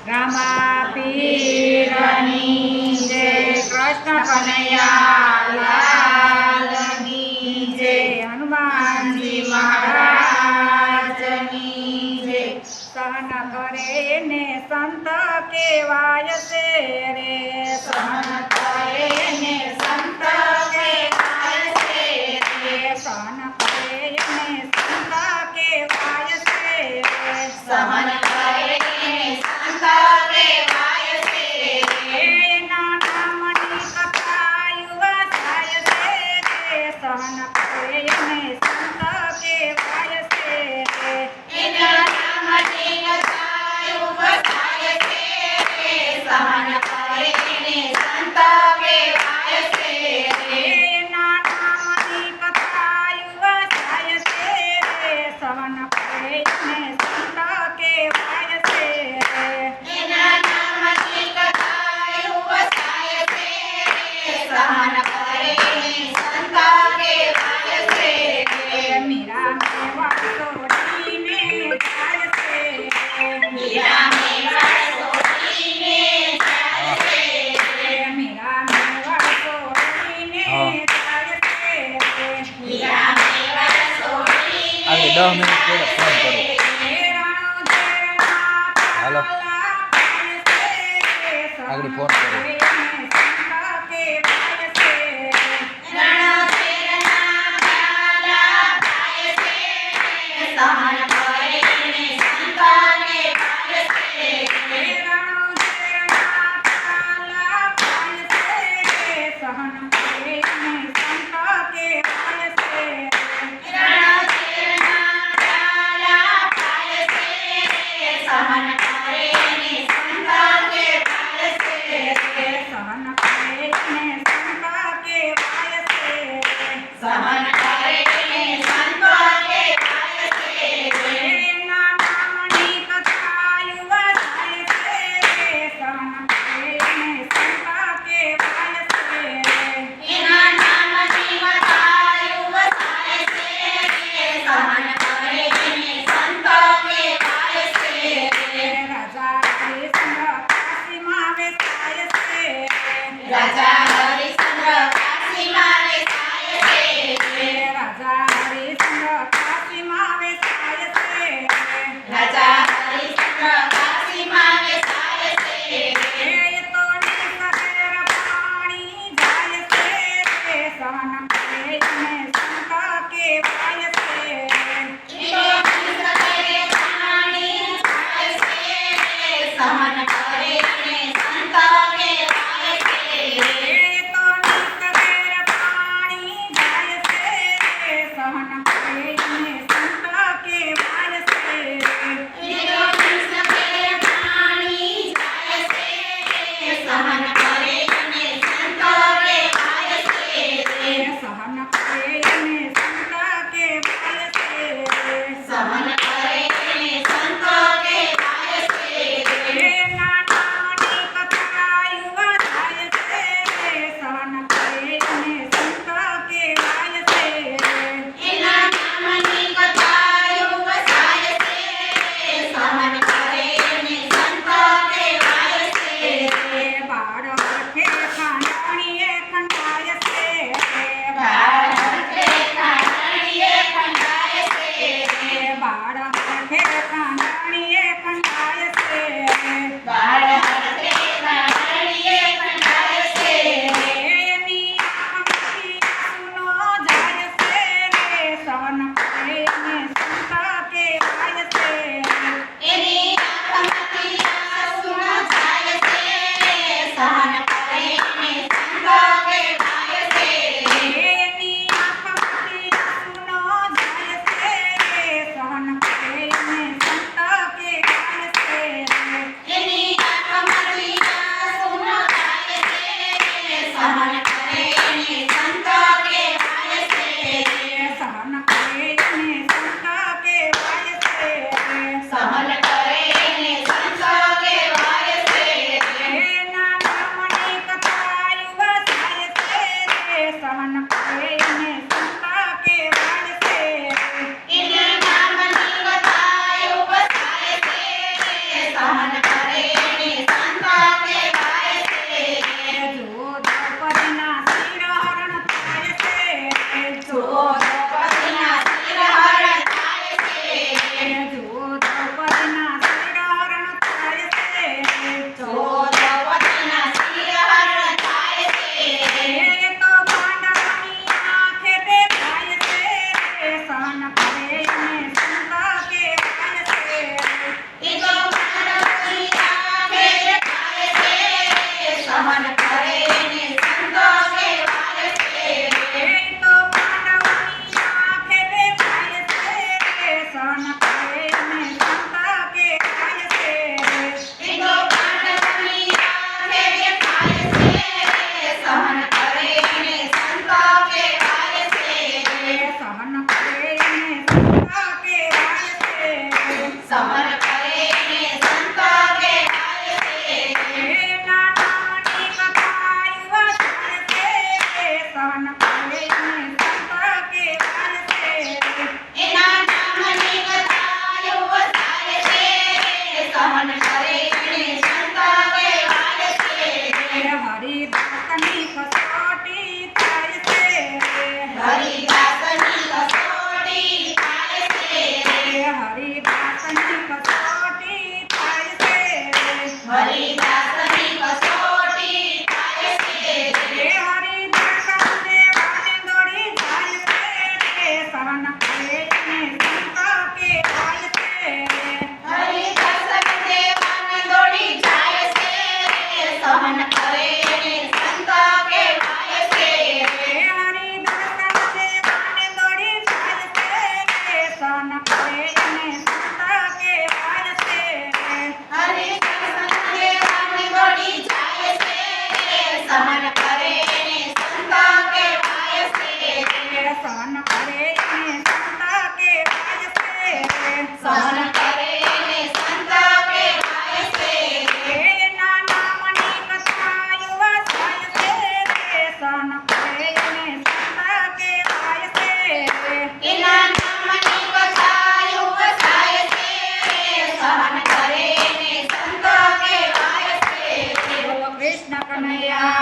રામા પીરની જય, કૃષ્ણ કનૈયા લાલની જય, હનુમાનજી મહારાજની જય. સહન કરે ને સંત કેવાય છે રે, સહન કરે ને સંત કેવાય છે રે, સહન કરે ને સંત કેવાય છે રે, સહન કરે ને સંત કેવાય છે રે. એના નામની કથા યુવા થાય છે રે, સહન કરે ને સંત કેવાય છે રે. એના નામની કથા યુવા થાય છે રે, સહન કરે ને સંત કેવાય છે રે. એના નામની કથા યુવા થાય છે રે, સહન કરે ને સંત કેવાય છે રે. એના નામની કથા યુવા થાય છે રે, સહન કરે ને સંત કેવાય છે રે. મીરા મેવાડ છોડીને જાય છે, મીરા મેવાડ છોડીને જાય છે, મીરા મેવાડ છોડીને જાય છે, મીરા મેવાડ છોડીને આગળ 10 મિનિટ પહેલા ફોન કરો. હાલો આગળ ફોન કરો. રાજા હરિશ્ચંદ્ર કાશીમાં વેચાય છે, રાજા હરિશ્ચંદ્ર કાશીમાં વેચાય છે, રાજા હરિશ્ચંદ્ર કાશીમાં વેચાય છે. એ તો નિસકેર પાણી જાય છે રે, સહન કરે ને સંત કેવાય છે. એ તો નિસકેર પાણી જાય છે રે, સહન કરે ને સંત કેવાય છે. સહન કરે એને સંત કહેવાય છે. હરિદાસની કસોટી થાય છે. હરિદાસની કસોટી થાય છે. હરિદાસની કસોટી થાય છે. હરિદાસની કસોટી થાય છે. હરિદાસ દેવાને દોડી જાય છે. સહન કરે એને સંત કહેવાય છે. હરિદાસ દેવાને દોડી જાય છે. સહન કરે એને સંત કહેવાય છે. હરિદાસ દેવાને દોડી જાય છે. સહન કરે એને સંત કહેવાય છે. હરિદાસ દેવાને દોડી જાય છે. સહન કરે એને સંત કહેવાય છે. સહન કરે એને સંત કહેવાય છે. સહન કરે એને સંત કહેવાય છે. એના નામની કથા યુવા થાય છે. સહન કરે એને સંત કહેવાય છે. એના નામની કથા યુગ થાય છે. સહન કરે એને સંત કહેવાય છે. બોલો કૃષ્ણ કનૈયા